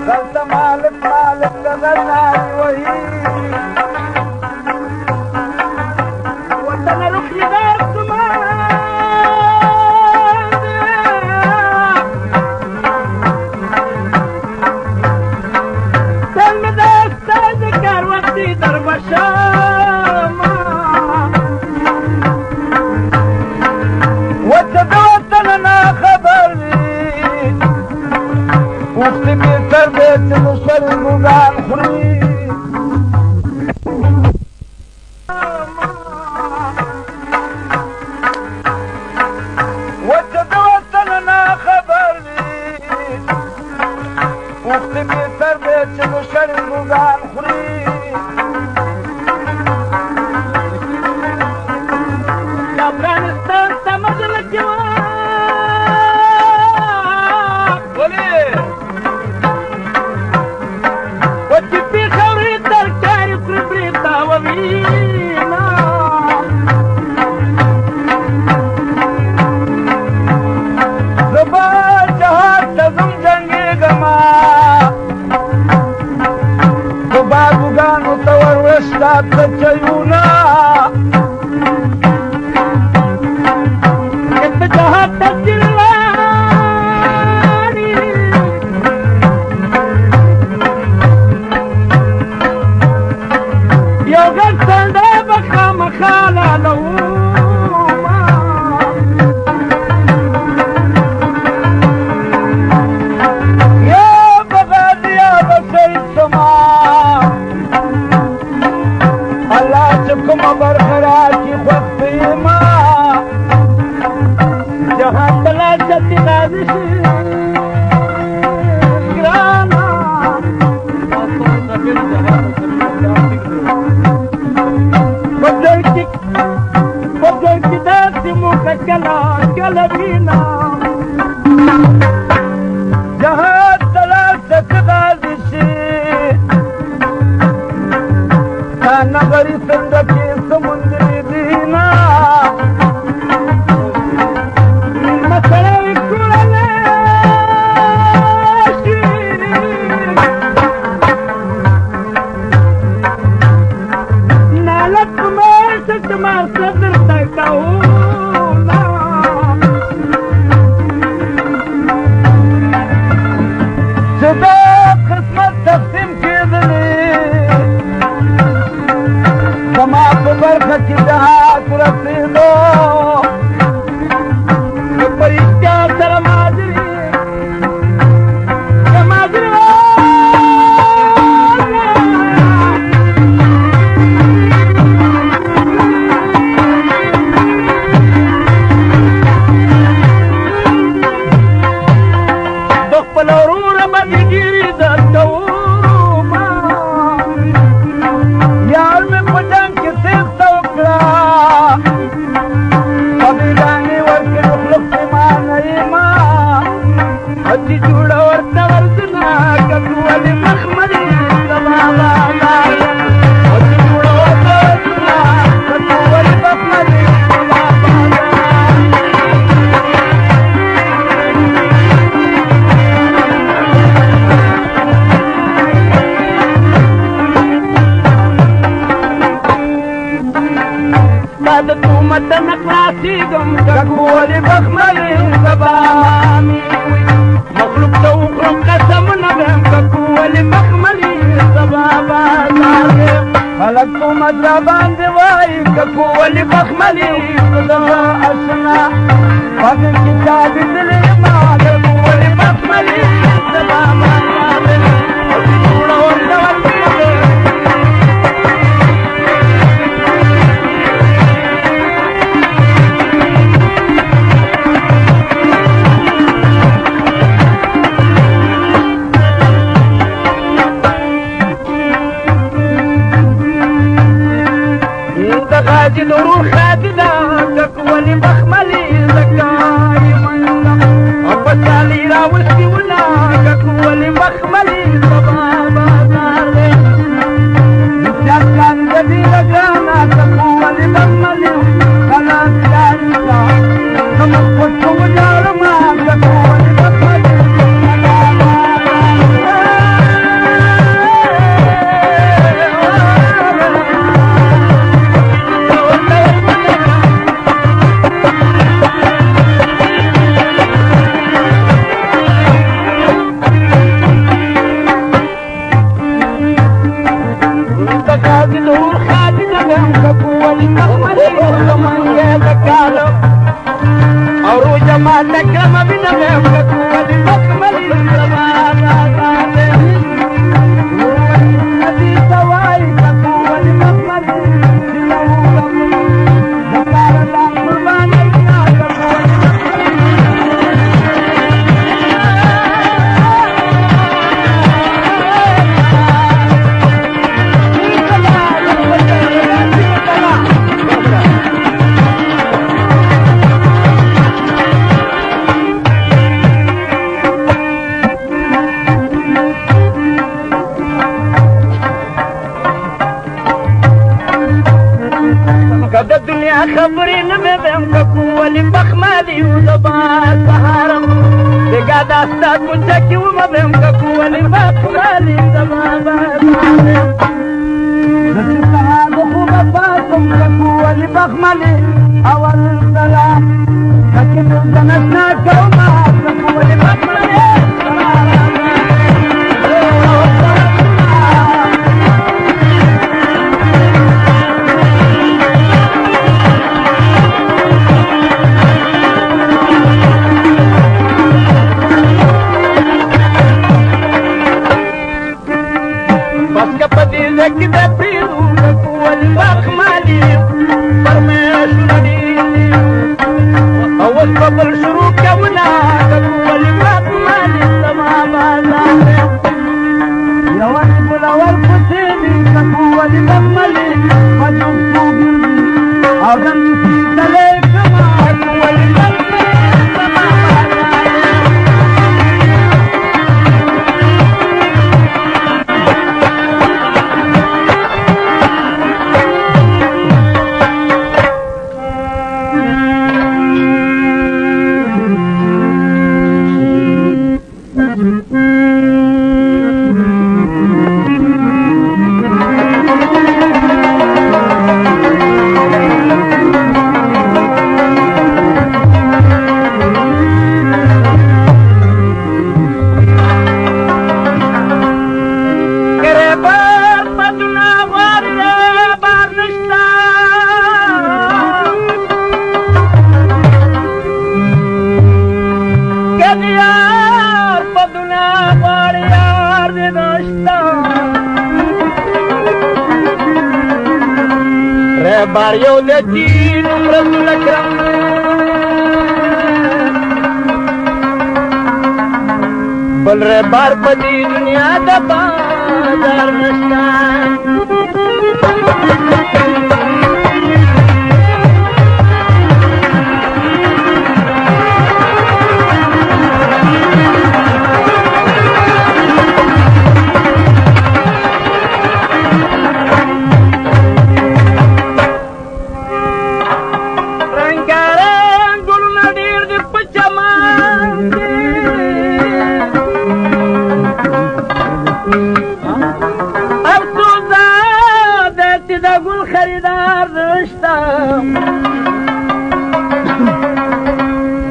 غلط مالک مالک نظر ناری وہی وطن رخی دست دل میں دست ذکر وقتی در بشام وطن وطن نا خبر وقتی بیتر بیت مصر مگان خوری وطن وطن نا خبر وقتی بیتر بیت مصر مگان خوری افغانستان تمزل جواب بولی وچی پی خوری ترکاری پری داوینا زبا جهاد تزم جنگی گما زبا بگانو تور وشتاد تچیونا جهاد تجلانی یو غږ سنده به خامخاله لوما یا به غازي یا به شهید شما الله چې کومه برخه راکړي خوښ یما جهان بلا چتی غازی شی گرانا بزر کی دستی موقع کلا کلا بینا جهان بلا چتی غازی شی تانا غری سندکی سمندری دینا خبرې نه مې بیم که ولې بخمالي و زما سهارم بېګا دا ستا کوڅه کې ومه بیم که ولې بخمالي زما سهارم زه چې سهار د خوبه پاڅم که ولې بخمالي اول سلام پکې مې زه نشنا کومه که ولې بخمالي لكن بريدك والبخمالي فرماشني أول قبل شروق ونادك والبخمالي سما يا ولد الأول قتيلي كفو والبخمالي فجمتوني أغن في تليك معك والبخمالي سما بار یو د دین رسول اکرم بل ر بار په دې دنیا د بازار نشته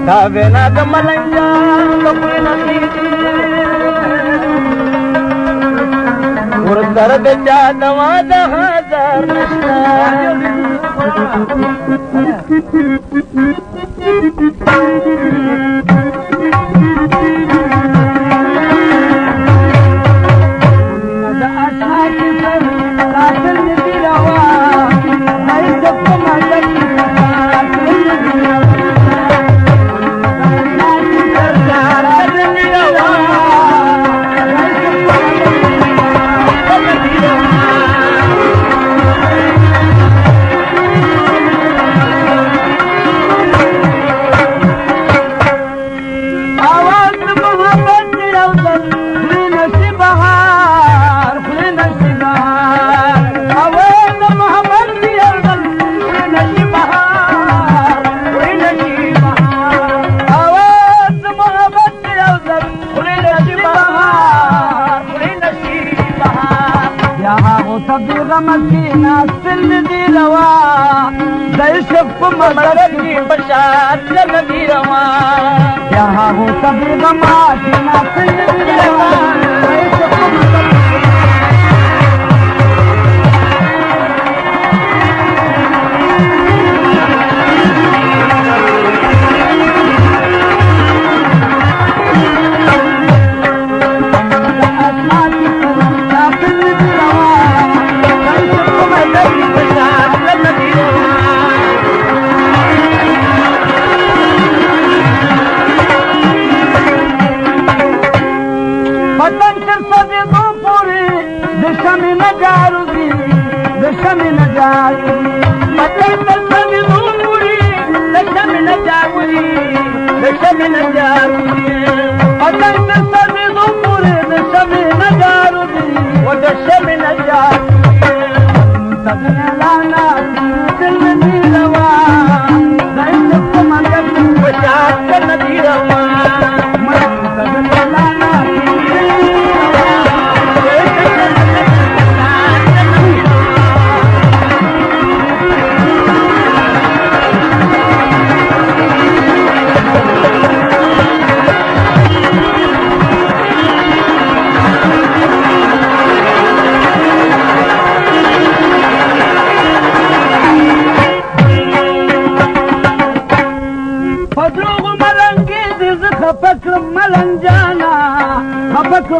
دا وینا د ملنګان د خولې نه خېږي ورسره د چا دوا د هزار نشته د اشنا کیسه قاتل دې روا هاي سب مالک مسكينة السن دي روا زي شف ممرقي بشار جنبي روا يا هو تبغى مسكينة السن دي روا زي شف من الجار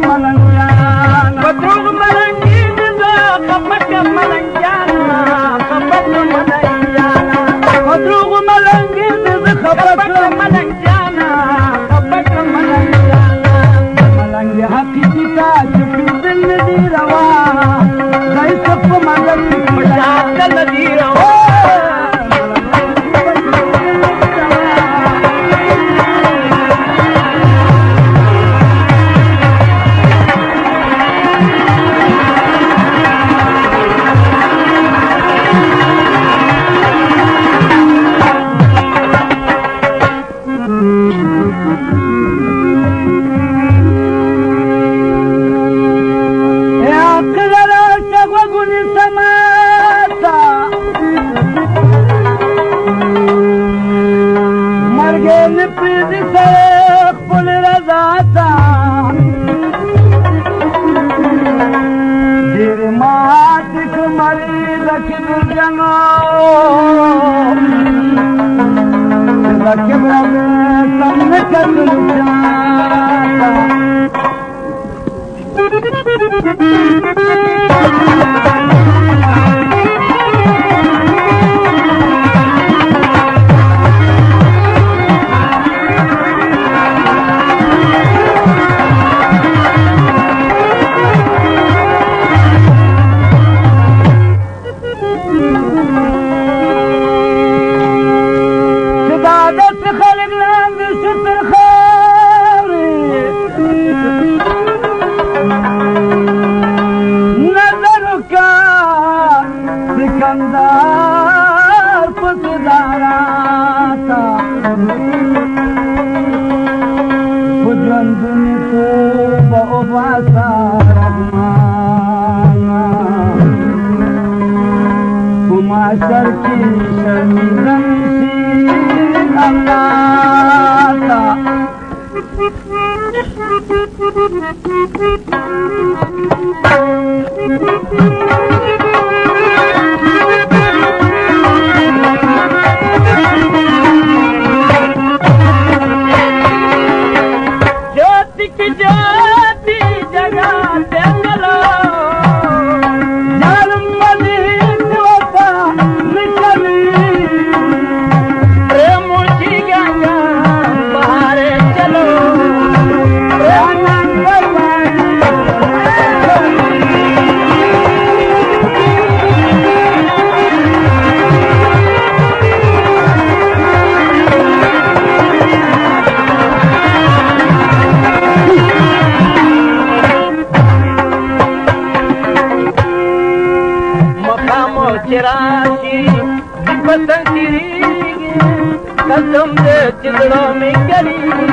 ملنګیان بدروغ ملنګي دې خپک ملنګیان خپک ملنګیان بدروغ ملنګي دې خپک ملنګیان خپک ملنګیان ملنګ حقیقي تاج په دل دی روا دای سپ مدد مشاکل دی روا कसम दे चिड़ों में करी